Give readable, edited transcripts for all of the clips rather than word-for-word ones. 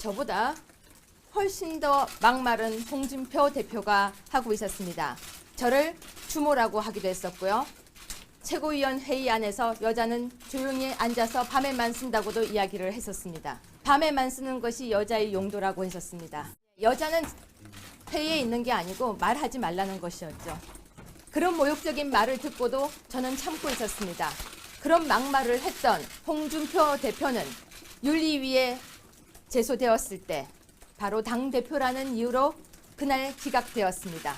저보다 훨씬 더 막마른 홍준표 대표가 하고 있었습니다. 저를 주모라고 하기도 했었고요. 최고위원 회의 안에서 여자는 조용히 앉아서 밤에만 쓴다고도 이야기를 했었습니다. 밤에만 쓰는 것이 여자의 용도라고 했었습니다. 여자는 회의에 있는 게 아니고 말하지 말라는 것이었죠. 그런 모욕적인 말을 듣고도 저는 참고 있었습니다. 그런 막말을 했던 홍준표 대표는 윤리위에 제소되었을 때 바로 당대표라는 이유로 그날 기각되었습니다.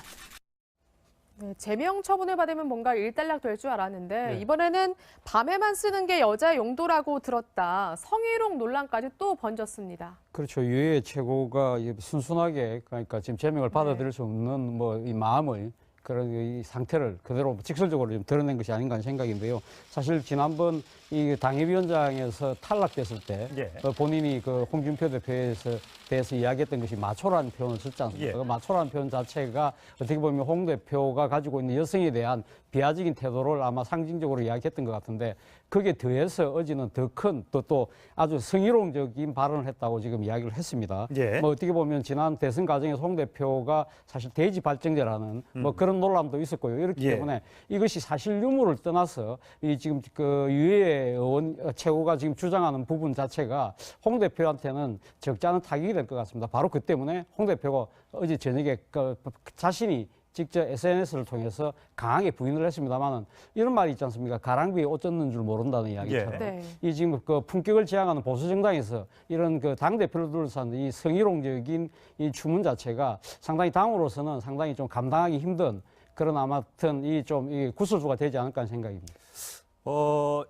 네, 제명 처분을 받으면 뭔가 일단락 될 줄 알았는데 이번에는 밤에만 쓰는 게 여자 용도라고 들었다. 성희롱 논란까지 또 번졌습니다. 그렇죠. 유해 최고가 순순하게 그러니까 지금 제명을 받아들일 수 없는 뭐 이 마음을 그런 이 상태를 그대로 직설적으로 좀 드러낸 것이 아닌가 하는 생각인데요. 사실 지난번 이 당협위원장에서 탈락됐을 때 본인이 그 홍준표 대해서 이야기했던 것이 마초라는 표현을 썼지 않습니까? 그 마초라는 표현 자체가 어떻게 보면 홍 대표가 가지고 있는 여성에 대한 비하적인 태도를 아마 상징적으로 이야기했던 것 같은데 거기에 더해서 어제는 더 큰 또 아주 성희롱적인 발언을 했다고 지금 이야기를 했습니다. 뭐 어떻게 보면 지난 대선 과정에서 홍 대표가 사실 대지 발정제라는 뭐 그런 논란도 있었고요. 이렇기 때문에 이것이 사실 유무를 떠나서 이 지금 그 유해 의원 최고가 지금 주장하는 부분 자체가 홍 대표한테는 적지 않은 타격이 될 것 같습니다. 바로 그 때문에 홍 대표가 어제 저녁에 그 자신이 직접 SNS를 통해서 강하게 부인을 했습니다만은 이런 말이 있지 않습니까? 가랑비에 옷 젖는 줄 모른다는 이야기처럼 이 지금 그 품격을 지향하는 보수 정당에서 이런 그 당 대표를 둘러싼 이 성희롱적인 이 주문 자체가 상당히 당으로서는 상당히 좀 감당하기 힘든 그런 아무튼 이 좀 이 구설수가 되지 않을까 하는 생각입니다.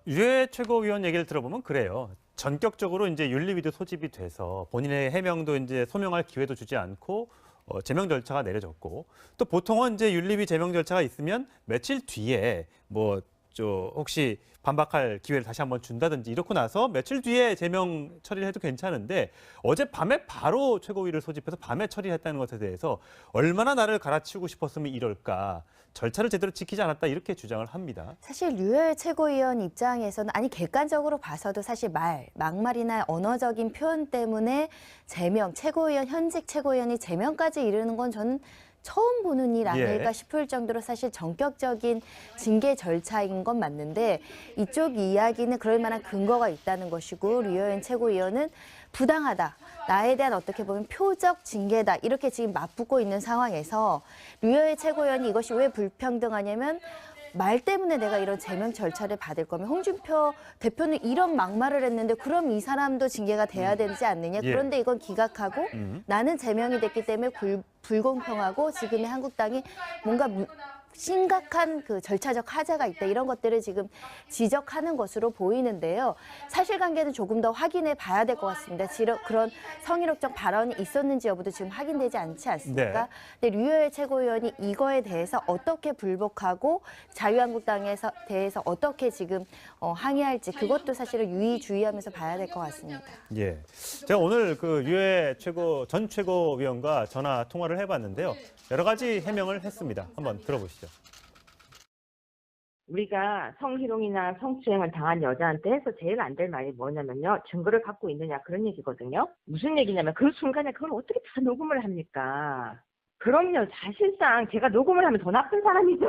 유해 최고위원 얘기를 들어보면 그래요. 전격적으로 이제 윤리위도 소집이 돼서 본인의 해명도 이제 소명할 기회도 주지 않고 제명 절차가 내려졌고 또 보통은 이제 윤리위 제명 절차가 있으면 며칠 뒤에 뭐 혹시 반박할 기회를 다시 한번 준다든지 이렇고 나서 며칠 뒤에 제명 처리를 해도 괜찮은데 어젯밤에 바로 최고위를 소집해서 밤에 처리했다는 것에 대해서 얼마나 나를 갈아치우고 싶었으면 이럴까. 절차를 제대로 지키지 않았다 이렇게 주장을 합니다. 사실 유해 최고위원 입장에서는 아니 객관적으로 봐서도 사실 막말이나 언어적인 표현 때문에 제명, 최고위원 현직 최고위원이 제명까지 이르는 건 저는 처음 보는 일 아닐까 싶을 정도로 사실 전격적인 징계 절차인 건 맞는데 이쪽 이야기는 그럴 만한 근거가 있다는 것이고 류호연 최고위원은 부당하다. 나에 대한 어떻게 보면 표적 징계다. 이렇게 지금 맞붙고 있는 상황에서 류호연 최고위원이 이것이 왜 불평등하냐면 말 때문에 내가 이런 제명 절차를 받을 거면 홍준표 대표는 이런 막말을 했는데 그럼 이 사람도 징계가 돼야 되지 않느냐. 그런데 이건 기각하고 나는 제명이 됐기 때문에 불공평하고 지금의 한국당이 뭔가 심각한 그 절차적 하자가 있다. 이런 것들을 지금 지적하는 것으로 보이는데요. 사실관계는 조금 더 확인해 봐야 될 것 같습니다. 그런 성희롱적 발언이 있었는지 여부도 지금 확인되지 않지 않습니까? 근데 류호연 최고위원이 이거에 대해서 어떻게 불복하고 자유한국당에서 대해서 어떻게 지금 항의할지 그것도 사실은 유의주의하면서 봐야 될 것 같습니다. 제가 오늘 그 유해 전 최고위원과 전화 통화를 해봤는데요. 여러 가지 해명을 했습니다. 한번 들어보시죠. 우리가 성희롱이나 성추행을 당한 여자한테 해서 제일 안 될 말이 뭐냐면요. 증거를 갖고 있느냐 그런 얘기거든요. 무슨 얘기냐면 그 순간에 그걸 어떻게 다 녹음을 합니까? 그럼요. 사실상 제가 녹음을 하면 더 나쁜 사람이죠.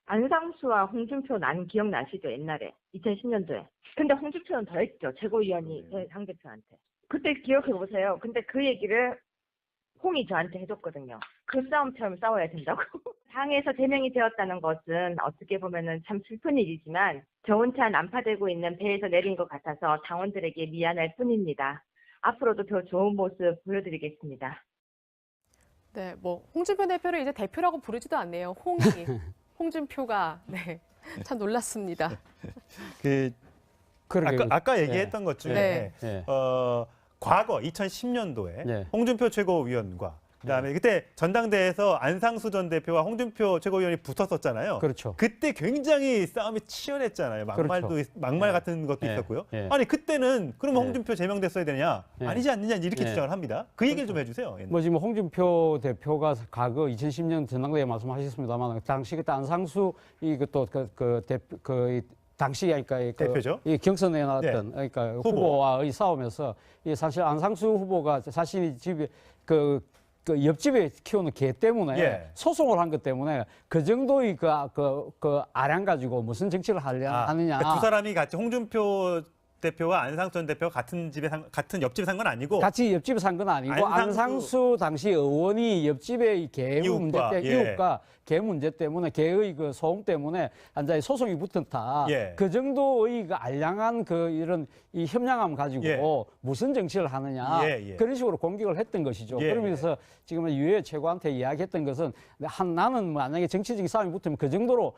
안상수와 홍준표 난 기억나시죠? 옛날에 2010년도에. 근데 홍준표는 더 했죠. 최고위원이 당대표한테. 그때 기억해보세요. 근데 그 얘기를 홍이 저한테 해줬거든요. 그 싸움처럼 싸워야 된다고. 당에서 제명이 되었다는 것은 어떻게 보면은 참 슬픈 일이지만 저 혼자 난파되고 있는 배에서 내린 것 같아서 당원들에게 미안할 뿐입니다. 앞으로도 더 좋은 모습 보여드리겠습니다. 네, 뭐 홍준표 대표를 이제 대표라고 부르지도 않네요. 홍준표가 참 놀랐습니다. 아까 얘기했던 것 중에 과거 2010년도에 홍준표 최고위원과 그다음에 그때 전당대회에서 안상수 전 대표와 홍준표 최고위원이 붙었었잖아요. 그렇죠. 그때 굉장히 싸움이 치열했잖아요. 막말 같은 것도 있었고요. 아니 그때는 그러면 홍준표 제명됐어야 되냐? 아니지 않느냐 이렇게 주장을 합니다. 그 얘기를 좀 해주세요. 뭐 지금 홍준표 대표가 과거 2010년 전당대회 말씀하셨습니다만 당시 그때 안상수 당시 그러니까 대표죠? 이 경선에 나왔던 그러니까 후보와의 싸움에서 이 사실 안상수 후보가 자신이 집에 그 옆집에 키우는 개 때문에 예. 소송을 한 것 때문에 그 정도의 그 아량 가지고 무슨 정치를 하느냐. 그러니까 두 사람이 같이 홍준표 대표와 안상수 전 대표가 같은 옆집에 산 건 아니고 같이 옆집에 산 건 아니고 안상수 당시 의원이 옆집의 개 문제 때문에 이웃과 개 문제 때문에 개의 그 소음 때문에 완전히 소송이 붙었다. 예. 그 정도의 그 알량한 그 이런 이 협량함 가지고 예. 무슨 정치를 하느냐 그런 식으로 공격을 했던 것이죠. 그러면서 지금 유해 최고한테 이야기했던 것은 나는 만약에 정치적인 싸움이 붙으면 그 정도로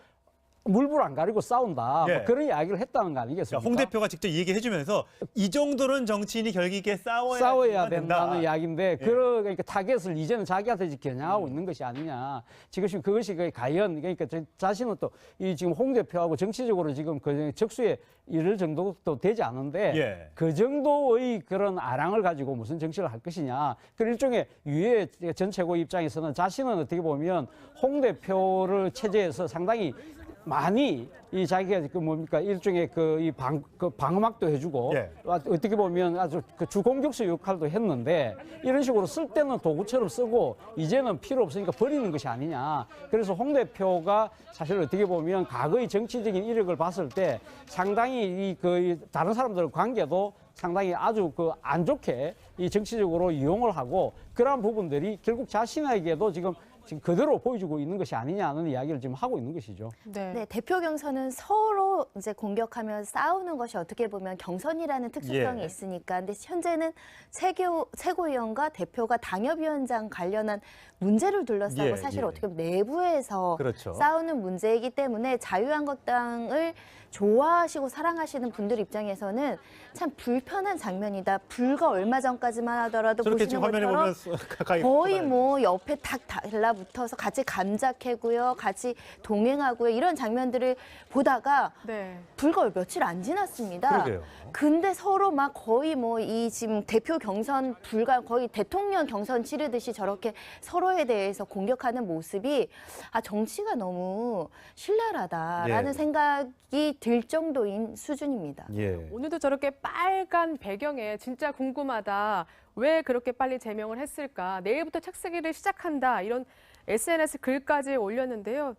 물불 안 가리고 싸운다. 예. 뭐 그런 이야기를 했다는 거 아니겠습니까? 홍 대표가 직접 이 얘기 해주면서 이 정도는 정치인이 결기 있게 싸워야 된다는 된다. 이야기인데 그러니까 타겟을 이제는 자기한테 겨냥하고 있는 것이 아니냐. 지금 그것이 과연 그러니까 자신은 또 이 지금 홍 대표하고 정치적으로 지금 그 적수에 이를 정도도 되지 않은데 그 정도의 그런 아량을 가지고 무슨 정치를 할 것이냐. 그 일종의 유해 전 최고 입장에서는 자신은 어떻게 보면 홍 대표를 체제에서 상당히 많이 이 자기가 그 뭡니까 일종의 그 방어막도 해주고 어떻게 보면 아주 그 주공격수 역할도 했는데 이런 식으로 쓸 때는 도구처럼 쓰고 이제는 필요 없으니까 버리는 것이 아니냐. 그래서 홍 대표가 사실 어떻게 보면 과거의 정치적인 이력을 봤을 때 상당히 이 다른 사람들 관계도 상당히 아주 안 좋게 이 정치적으로 이용을 하고 그러한 부분들이 결국 자신에게도 지금 그대로 보여주고 있는 것이 아니냐는 이야기를 지금 하고 있는 것이죠. 네, 대표 경선은 서로 이제 공격하며 싸우는 것이 어떻게 보면 경선이라는 특수성이 있으니까. 근데 현재는 최고위원과 대표가 당협위원장 관련한 문제를 둘러싸고 사실 어떻게 보면 내부에서 싸우는 문제이기 때문에 자유한국당을 좋아하시고 사랑하시는 분들 입장에서는 참 불편한 장면이다. 불과 얼마 전까지만 하더라도 보시는 것처럼 거의 뭐 옆에 딱 달라붙어서 같이 감자 캐고요. 같이 동행하고요. 이런 장면들을 보다가 불과 며칠 안 지났습니다. 근데 서로 막 거의 뭐 이 지금 대표 경선 거의 대통령 경선 치르듯이 저렇게 서로에 대해서 공격하는 모습이 정치가 너무 신랄하다라는 생각이 들 정도인 수준입니다. 오늘도 저렇게 빨간 배경에 진짜 궁금하다. 왜 그렇게 빨리 제명을 했을까? 내일부터 책쓰기를 시작한다. 이런 SNS 글까지 올렸는데요.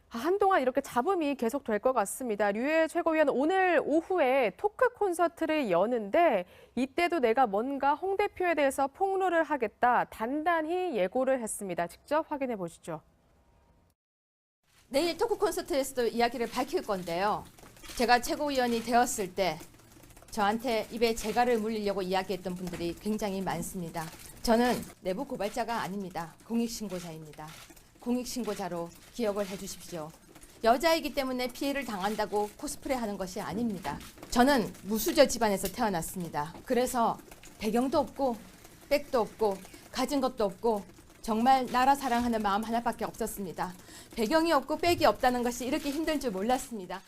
한동안 이렇게 잡음이 계속 될 것 같습니다. 류해 최고위원 오늘 오후에 토크 콘서트를 여는데 이때도 내가 뭔가 홍 대표에 대해서 폭로를 하겠다. 단단히 예고를 했습니다. 직접 확인해 보시죠. 내일 토크 콘서트에서도 이야기를 밝힐 건데요. 제가 최고위원이 되었을 때 저한테 입에 재갈을 물리려고 이야기했던 분들이 굉장히 많습니다. 저는 내부 고발자가 아닙니다. 공익신고자입니다. 공익신고자로 기억을 해주십시오. 여자이기 때문에 피해를 당한다고 코스프레하는 것이 아닙니다. 저는 무수저 집안에서 태어났습니다. 그래서 배경도 없고 백도 없고 가진 것도 없고 정말 나라 사랑하는 마음 하나밖에 없었습니다. 배경이 없고 백이 없다는 것이 이렇게 힘든 줄 몰랐습니다.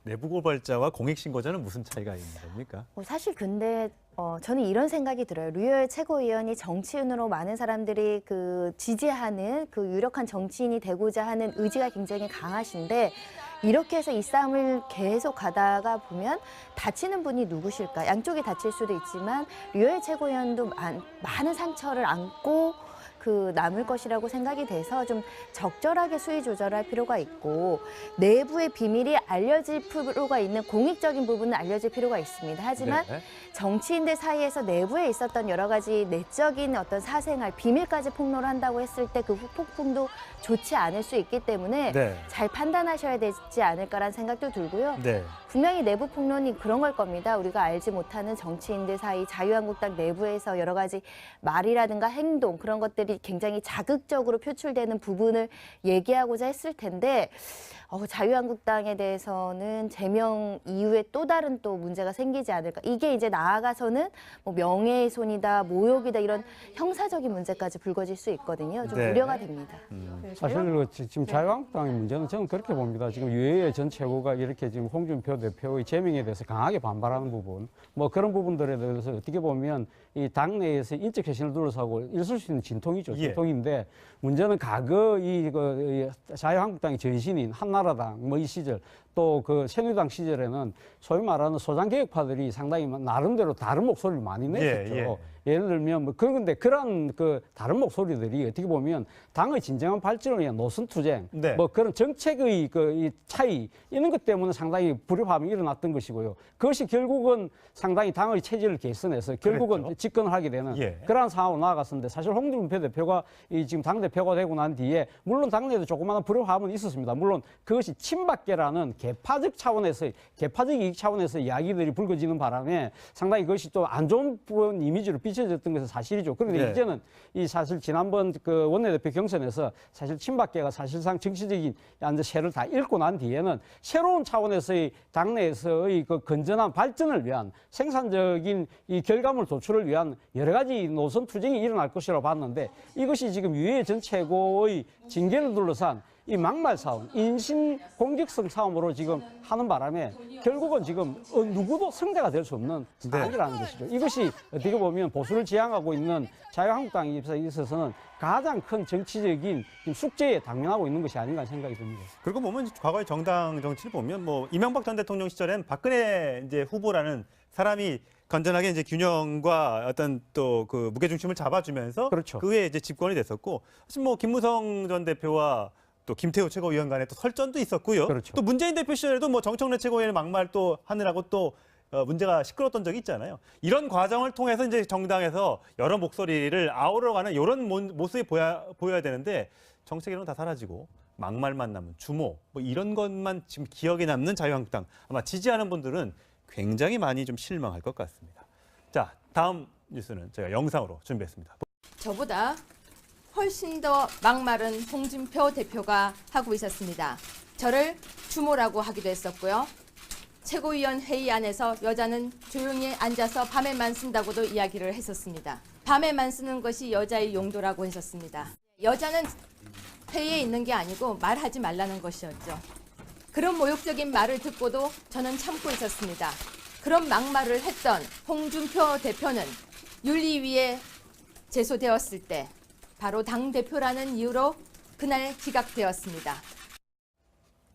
내부 고발자와 공익신고자는 무슨 차이가 있는 겁니까? 사실 근데 저는 이런 생각이 들어요. 류해 최고위원이 정치인으로 많은 사람들이 지지하는 유력한 정치인이 되고자 하는 의지가 굉장히 강하신데 이렇게 해서 이 싸움을 계속 가다가 보면 다치는 분이 누구실까? 양쪽이 다칠 수도 있지만 류해 최고위원도 많은 상처를 안고 남을 것이라고 생각이 돼서 좀 적절하게 수위 조절할 필요가 있고 내부의 비밀이 알려질 필요가 있는 공익적인 부분은 알려질 필요가 있습니다. 하지만 정치인들 사이에서 내부에 있었던 여러 가지 내적인 어떤 사생활, 비밀까지 폭로를 한다고 했을 때 그 후폭풍도 좋지 않을 수 있기 때문에 잘 판단하셔야 되지 않을까라는 생각도 들고요. 분명히 내부 폭로는 그런 걸 겁니다. 우리가 알지 못하는 정치인들 사이 자유한국당 내부에서 여러 가지 말이라든가 행동 그런 것들이 굉장히 자극적으로 표출되는 부분을 얘기하고자 했을 텐데 자유한국당에 대해서는 제명 이후에 또 다른 또 문제가 생기지 않을까. 이게 이제 나아가서는 뭐 명예훼손이다, 모욕이다 이런 형사적인 문제까지 불거질 수 있거든요. 좀 우려가 됩니다. 사실 지금 자유한국당의 문제는 저는 그렇게 봅니다. 지금 유해 전 최고가 이렇게 지금 홍준표 대표의 제명에 대해서 강하게 반발하는 부분, 뭐 그런 부분들에 대해서 어떻게 보면 이 당내에서 인적 쇄신을 둘러싸고 있을 수 있는 진통이 전통이죠. 예. 전통인데 문제는 과거 이 자유한국당의 전신인 한나라당 뭐 이 시절 또 그 새누리당 시절에는 소위 말하는 소장개혁파들이 상당히 나름대로 다른 목소리를 많이 냈었죠. 예. 예를 들면 뭐 그런데 그런 그 다른 목소리들이 어떻게 보면 당의 진정한 발전을 위한 노선 투쟁, 네. 뭐 그런 정책의 이 차이 이런 것 때문에 상당히 불협화음이 일어났던 것이고요. 그것이 결국은 상당히 당의 체질을 개선해서 결국은 그랬죠. 집권을 하게 되는 예. 그러한 상황으로 나아갔었는데 사실 홍준표 대표가 이 지금 당 대표가 되고 난 뒤에 물론 당내에도 조그마한 불협화음은 있었습니다. 물론 그것이 친박계라는 개파적 차원에서 개파적 이익 차원에서 이야기들이 불거지는 바람에 상당히 그것이 또 안 좋은 이미지로 비춰졌던 것은 사실이죠. 그런데 네. 이제는 이 사실 지난번 그 원내대표 경선에서 사실 친박계가 사실상 정치적인 새를 다 읽고 난 뒤에는 새로운 차원에서의 당내에서의 그 건전한 발전을 위한 생산적인 이 결과물 도출을 위한 여러 가지 노선 투쟁이 일어날 것이라고 봤는데 이것이 지금 유해 전 최고의 징계를 둘러싼 이 막말 싸움, 인신 공격성 싸움으로 지금 하는 바람에 결국은 지금 누구도 승자가 될 수 없는 상황이라는 것이죠. 이것이 어떻게 보면 보수를 지향하고 있는 자유한국당에 있어서는 가장 큰 정치적인 숙제에 당면하고 있는 것이 아닌가 생각이 듭니다. 그리고 보면 과거의 정당 정치를 보면 뭐 이명박 전 대통령 시절엔 박근혜 이제 후보라는 사람이 건전하게 이제 균형과 어떤 또 그 무게 중심을 잡아주면서 그렇죠. 그 후에 이제 집권이 됐었고 사실 뭐 김무성 전 대표와 또 김태호 최고위원 간에 또 설전도 있었고요. 그렇죠. 또 문재인 대표 시절에도 뭐 정청래 최고위원의 막말 또 하느라고 또 문제가 시끄러웠던 적이 있잖아요. 이런 과정을 통해서 이제 정당에서 여러 목소리를 아우러가는 이런 모습이 보여야 되는데 정책이론 다 사라지고 막말만 남은 주모 뭐 이런 것만 지금 기억에 남는 자유한국당 아마 지지하는 분들은 굉장히 많이 좀 실망할 것 같습니다. 자, 다음 뉴스는 제가 영상으로 준비했습니다. 저보다 훨씬 더 막말은 홍준표 대표가 하고 있었습니다. 저를 주모라고 하기도 했었고요. 최고위원 회의 안에서 여자는 조용히 앉아서 밤에만 쓴다고도 이야기를 했었습니다. 밤에만 쓰는 것이 여자의 용도라고 했었습니다. 여자는 회의에 있는 게 아니고 말하지 말라는 것이었죠. 그런 모욕적인 말을 듣고도 저는 참고 있었습니다. 그런 막말을 했던 홍준표 대표는 윤리위에 제소되었을 때 바로 당대표라는 이유로 그날 기각되었습니다.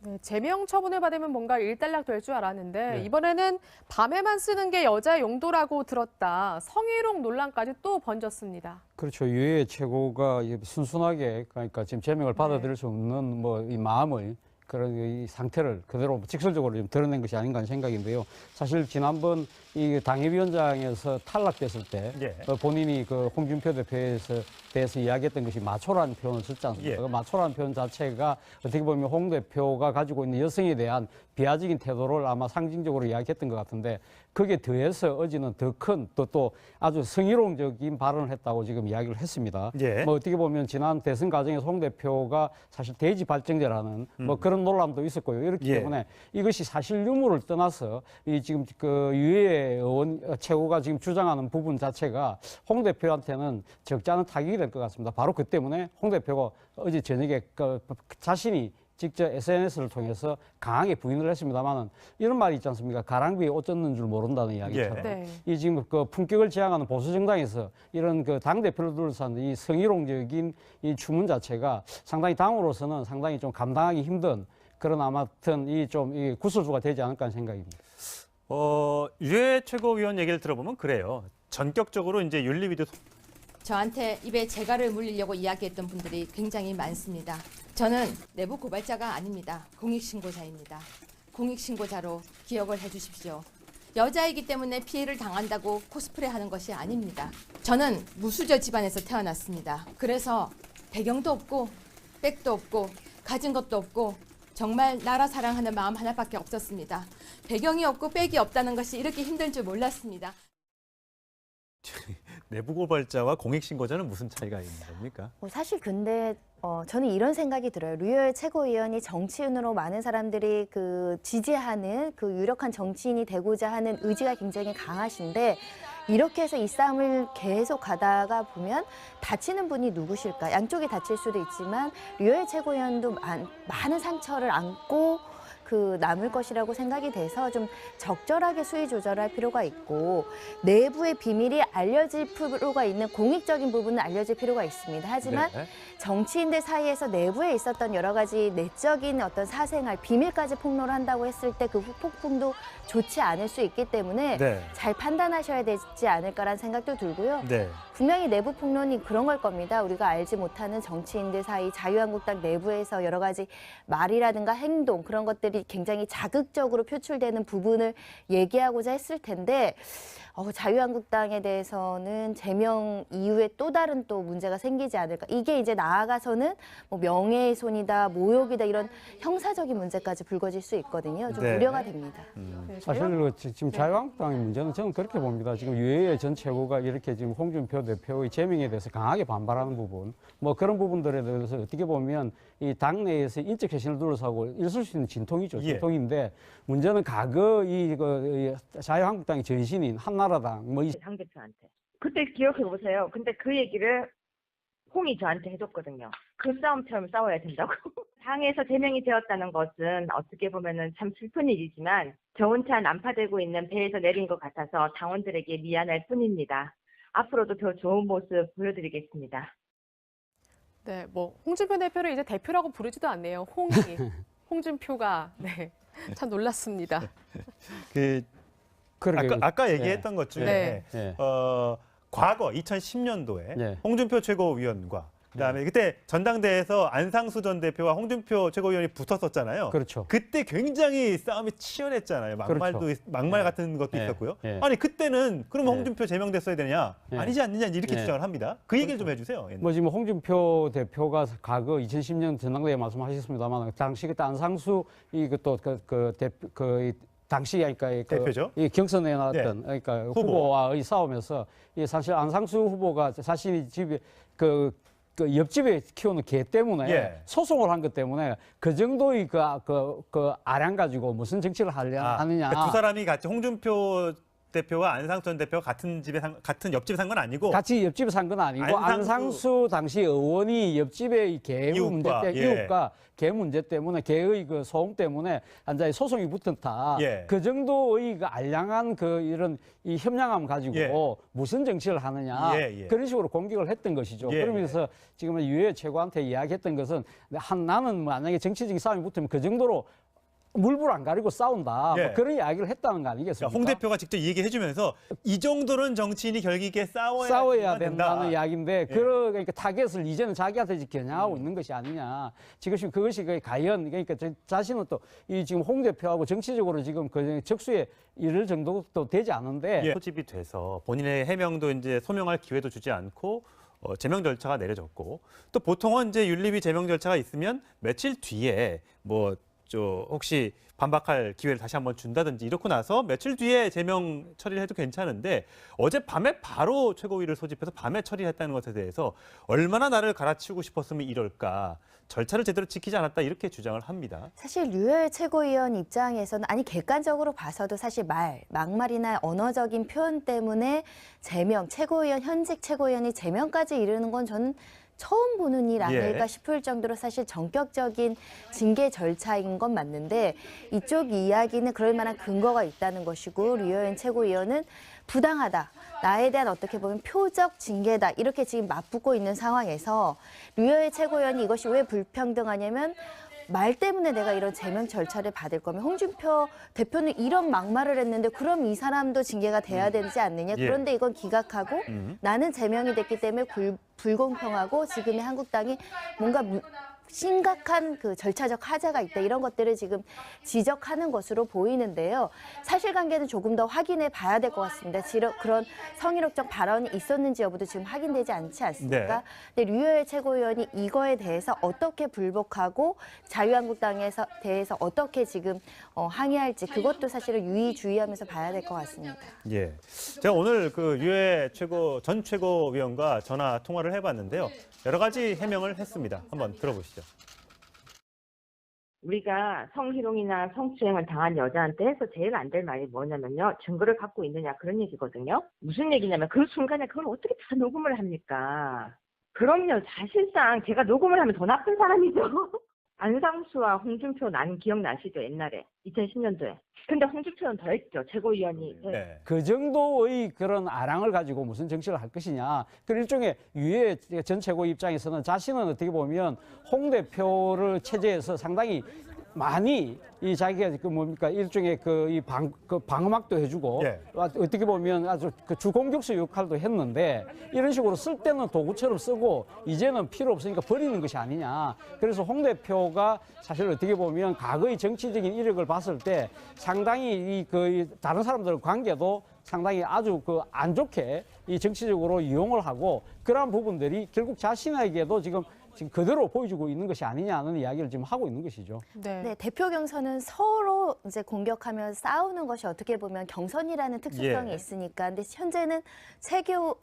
네, 제명 처분을 받으면 뭔가 일단락 될 줄 알았는데 네. 이번에는 밤에만 쓰는 게 여자의 용도라고 들었다. 성희롱 논란까지 또 번졌습니다. 그렇죠. 유해 최고가 순순하게 그러니까 지금 제명을 받아들일 수 없는 뭐 이 마음을 그런 이 상태를 그대로 직설적으로 좀 드러낸 것이 아닌가 하는 생각인데요. 사실 지난번 이 당협위원장에서 탈락됐을 때 예. 본인이 그 홍준표 대해서 이야기했던 것이 마초라는 표현을 썼지 않습니까? 예. 그 마초라는 표현 자체가 어떻게 보면 홍 대표가 가지고 있는 여성에 대한 비하적인 태도를 아마 상징적으로 이야기했던 것 같은데 거기에 더해서 어제는 더 큰 또 아주 성희롱적인 발언을 했다고 지금 이야기를 했습니다. 예. 뭐 어떻게 보면 지난 대선 과정에서 홍 대표가 사실 대지 발정제라는 뭐 그런 논란도 있었고요. 이렇기 예. 때문에 이것이 사실 유무를 떠나서 이 지금 그 유해 의원 최고가 지금 주장하는 부분 자체가 홍 대표한테는 적지 않은 타격이 될 것 같습니다. 바로 그 때문에 홍 대표가 어제 저녁에 그 자신이 직접 SNS를 통해서 강하게 부인을 했습니다만은 이런 말이 있지 않습니까? 가랑비에 옷 젖는 줄 모른다는 이야기처럼. 네. 이 지금 그 품격을 지향하는 보수 정당에서 이런 그 당 대표를 둘러싼 이 성희롱적인 이 주문 자체가 상당히 당으로서는 상당히 좀 감당하기 힘든 그런 아무튼 이 좀 이 구설수가 되지 않을까 하는 생각입니다. 유해 최고위원 얘기를 들어보면 그래요. 전격적으로 이제 윤리위도 저한테 입에 재갈을 물리려고 이야기했던 분들이 굉장히 많습니다. 저는 내부 고발자가 아닙니다. 공익신고자입니다. 공익신고자로 기억을 해주십시오. 여자이기 때문에 피해를 당한다고 코스프레하는 것이 아닙니다. 저는 무수저 집안에서 태어났습니다. 그래서 배경도 없고 백도 없고 가진 것도 없고 정말 나라 사랑하는 마음 하나밖에 없었습니다. 배경이 없고 백이 없다는 것이 이렇게 힘든 줄 몰랐습니다. 내부 고발자와 공익신고자는 무슨 차이가 있는 겁니까? 사실 근데 저는 이런 생각이 들어요. 류호열 최고위원이 정치인으로 많은 사람들이 그 지지하는 그 유력한 정치인이 되고자 하는 의지가 굉장히 강하신데 이렇게 해서 이 싸움을 계속 가다가 보면 다치는 분이 누구실까? 양쪽이 다칠 수도 있지만 류호열 최고위원도 많은 상처를 안고 남을 것이라고 생각이 돼서 좀 적절하게 수위 조절할 필요가 있고 내부의 비밀이 알려질 필요가 있는 공익적인 부분은 알려질 필요가 있습니다. 하지만 네. 정치인들 사이에서 내부에 있었던 여러 가지 내적인 어떤 사생활, 비밀까지 폭로를 한다고 했을 때 그 후폭풍도 좋지 않을 수 있기 때문에 네. 잘 판단하셔야 되지 않을까라는 생각도 들고요. 네. 분명히 내부 폭로는 그런 걸 겁니다. 우리가 알지 못하는 정치인들 사이 자유한국당 내부에서 여러 가지 말이라든가 행동 그런 것들이 굉장히 자극적으로 표출되는 부분을 얘기하고자 했을 텐데 자유한국당에 대해서는 제명 이후에 또 다른 또 문제가 생기지 않을까. 이게 이제 나아가서는 뭐 명예훼손이다, 모욕이다 이런 형사적인 문제까지 불거질 수 있거든요. 좀 네. 우려가 됩니다. 네, 사실 지금 자유한국당의 문제는 저는 그렇게 봅니다. 지금 유해의 전 최고가 이렇게 지금 홍준표 대표의 제명에 대해서 강하게 반발하는 부분, 뭐 그런 부분들에 대해서 어떻게 보면 이 당내에서 인적 쇄신을 둘러싸고 있을 수 있는 진통이죠. 예. 진통인데 문제는 과거 이 자유한국당의 전신인 한나라당 뭐 당 대표한테. 그때 기억해 보세요. 근데 그 얘기를 홍이 저한테 해줬거든요. 그 싸움처럼 싸워야 된다고. 당에서 제명이 되었다는 것은 어떻게 보면은 참 슬픈 일이지만 저 혼자 난파되고 있는 배에서 내린 것 같아서 당원들에게 미안할 뿐입니다. 앞으로도 더 좋은 모습 보여드리겠습니다. 네, 뭐 홍준표 대표를 이제 대표라고 부르지도 않네요. 홍이, 홍준표가 네, 참 놀랐습니다. 그 그러게 아까 얘기했던 것 중에 네. 예. 과거 2010년도에 네. 홍준표 최고위원과 그다음에 그때 전당대회에서 안상수 전 대표와 홍준표 최고위원이 붙었었잖아요. 그렇죠. 그때 굉장히 싸움이 치열했잖아요. 막말 같은 것도 예, 있었고요. 예. 아니 그때는 그러면 예. 홍준표 제명됐어야 되냐? 예. 아니지 않느냐 이렇게 예. 주장을 합니다. 그 얘기를 좀 해주세요. 뭐 지금 홍준표 대표가 과거 2010년 전당대회 말씀하셨습니다만 당시 그때 안상수 당시 그러니까 대표죠? 이 경선에 나왔던 그러니까 후보와의 싸움에서 이 사실 안상수 후보가 자신이 집에 그 옆집에 키우는 개 때문에 예. 소송을 한 것 때문에 그 정도의 그 아량 가지고 무슨 정치를 하느냐. 그러니까 두 사람이 같이 홍준표 대표와 안상수 전 대표가 같은 옆집에 산 건 아니고 같이 옆집에 산 건 아니고 안상수 당시 의원이 옆집의 개 문제 때문에 이웃과 개 문제 때문에 개의 그 소음 때문에 앉아 소송이 붙었다. 예. 그 정도의 그 알량한 이런 이 협량함 가지고 예. 무슨 정치를 하느냐 그런 식으로 공격을 했던 것이죠. 그러면서 지금 유해 최고한테 이야기했던 것은 나는 만약에 정치적인 싸움이 붙으면 그 정도로 물불 안 가리고 싸운다. 예. 뭐 그런 이야기를 했다는 거 아니겠습니까? 홍 대표가 직접 이 얘기 해주면서 이 정도는 정치인이 결기 있게 싸워야 된다는 이야기인데 예. 그러니까 타겟을 이제는 자기한테 겨냥하고 있는 것이 아니냐. 지금 그것이 과연 그러니까 자신은 또 이 지금 홍 대표하고 정치적으로 지금 그 적수에 이를 정도도 되지 않은데 소집이 돼서 본인의 해명도 이제 소명할 기회도 주지 않고 제명 절차가 내려졌고 또 보통은 이제 윤리위 제명 절차가 있으면 며칠 뒤에 혹시 반박할 기회를 다시 한번 준다든지 이렇고 나서 며칠 뒤에 제명 처리를 해도 괜찮은데 어젯밤에 바로 최고위를 소집해서 밤에 처리했다는 것에 대해서 얼마나 나를 갈아치우고 싶었으면 이럴까. 절차를 제대로 지키지 않았다 이렇게 주장을 합니다. 사실 유해 최고위원 입장에서는 객관적으로 봐서도 사실 막말이나 언어적인 표현 때문에 최고위원 현직 최고위원이 제명까지 이르는 건 저는 처음 보는 일 아닐까 싶을 정도로 사실 전격적인 징계 절차인 건 맞는데 이쪽 이야기는 그럴 만한 근거가 있다는 것이고 류여인 최고위원은 부당하다. 나에 대한 어떻게 보면 표적 징계다. 이렇게 지금 맞붙고 있는 상황에서 류여인 최고위원이 이것이 왜 불평등하냐면 말 때문에 내가 이런 제명 절차를 받을 거면 홍준표 대표는 이런 막말을 했는데 그럼 이 사람도 징계가 돼야 되지 않느냐. 그런데 이건 기각하고 나는 제명이 됐기 때문에 불공평하고 지금의 한국당이 뭔가 심각한 그 절차적 하자가 있다. 이런 것들을 지금 지적하는 것으로 보이는데요. 사실관계는 조금 더 확인해 봐야 될 것 같습니다. 그런 성희롱적 발언이 있었는지 여부도 지금 확인되지 않지 않습니까? 근데 류여인 최고위원이 이거에 대해서 어떻게 불복하고 자유한국당에서 대해서 어떻게 지금 항의할지 그것도 사실은 유의주의하면서 봐야 될 것 같습니다. 예, 제가 오늘 그 유해 전 최고위원과 전화 통화를 해봤는데요. 여러 가지 해명을 했습니다. 한번 들어보시죠. 우리가 성희롱이나 성추행을 당한 여자한테 해서 제일 안 될 말이 뭐냐면요. 증거를 갖고 있느냐 그런 얘기거든요. 무슨 얘기냐면 그 순간에 그걸 어떻게 다 녹음을 합니까? 그럼요. 사실상 제가 녹음을 하면 더 나쁜 사람이죠. 안상수와 홍준표 난 기억나시죠? 옛날에 2010년도에. 근데 홍준표는 더 했죠. 최고위원이. 네. 그 정도의 그런 아랑을 가지고 무슨 정치를 할 것이냐. 그 일종의 유해 전 최고 입장에서는 자신은 어떻게 보면 홍 대표를 체제에서 상당히 많이 이 자기가 그 뭡니까 일종의 그 방어막도 해주고 예. 어떻게 보면 아주 그 주공격수 역할도 했는데 이런 식으로 쓸 때는 도구처럼 쓰고 이제는 필요 없으니까 버리는 것이 아니냐. 그래서 홍 대표가 사실 어떻게 보면 과거의 정치적인 이력을 봤을 때 상당히 다른 사람들의 관계도 상당히 아주 그 안 좋게 이 정치적으로 이용을 하고 그러한 부분들이 결국 자신에게도 지금 그대로 보여주고 있는 것이 아니냐는 이야기를 지금 하고 있는 것이죠. 네, 대표 경선은 서로 이제 공격하며 싸우는 것이 어떻게 보면 경선이라는 특수성이 예. 있으니까. 근데 현재는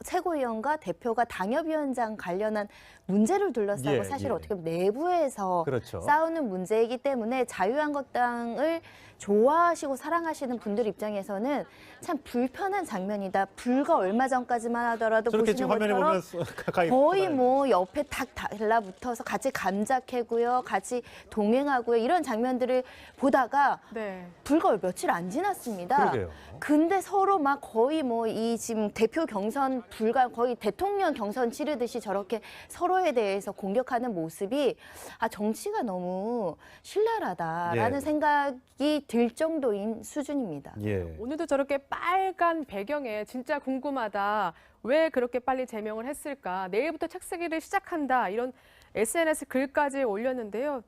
최고위원과 대표가 당협위원장 관련한 문제를 둘러싸고 예, 사실 예. 어떻게 보면 내부에서 그렇죠. 싸우는 문제이기 때문에 자유한국당을 좋아하시고 사랑하시는 분들 입장에서는 참 불편한 장면이다. 불과 얼마 전까지만 하더라도 저렇게 보시는 지금 화면에 것처럼 보면 가까이 거의 붙어요. 뭐 옆에 탁 달라붙어서 같이 감자 캐고요, 같이 동행하고요, 이런 장면들을 보다가 네. 불과 며칠 안 지났습니다. 그러게요. 근데 서로 막 거의 뭐 이 지금 대표 경선 불과 거의 대통령 경선 치르듯이 저렇게 서로에 대해서 공격하는 모습이 정치가 너무 신랄하다라는 예. 생각이 들 정도인 수준입니다. 예. 오늘도 저렇게 빨간 배경에 진짜 궁금하다. 왜 그렇게 빨리 제명을 했을까? 내일부터 책쓰기를 시작한다. 이런 SNS 글까지 올렸는데요.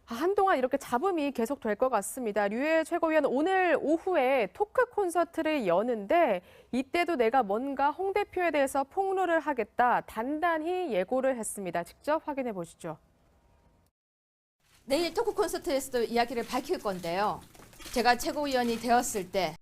한동안 이렇게 잡음이 계속될 것 같습니다. 류해 최고위원 오늘 오후에 토크 콘서트를 여는데 이때도 내가 뭔가 홍 대표에 대해서 폭로를 하겠다. 단단히 예고를 했습니다. 직접 확인해 보시죠. 내일 토크 콘서트에서도 이야기를 밝힐 건데요. 제가 최고위원이 되었을 때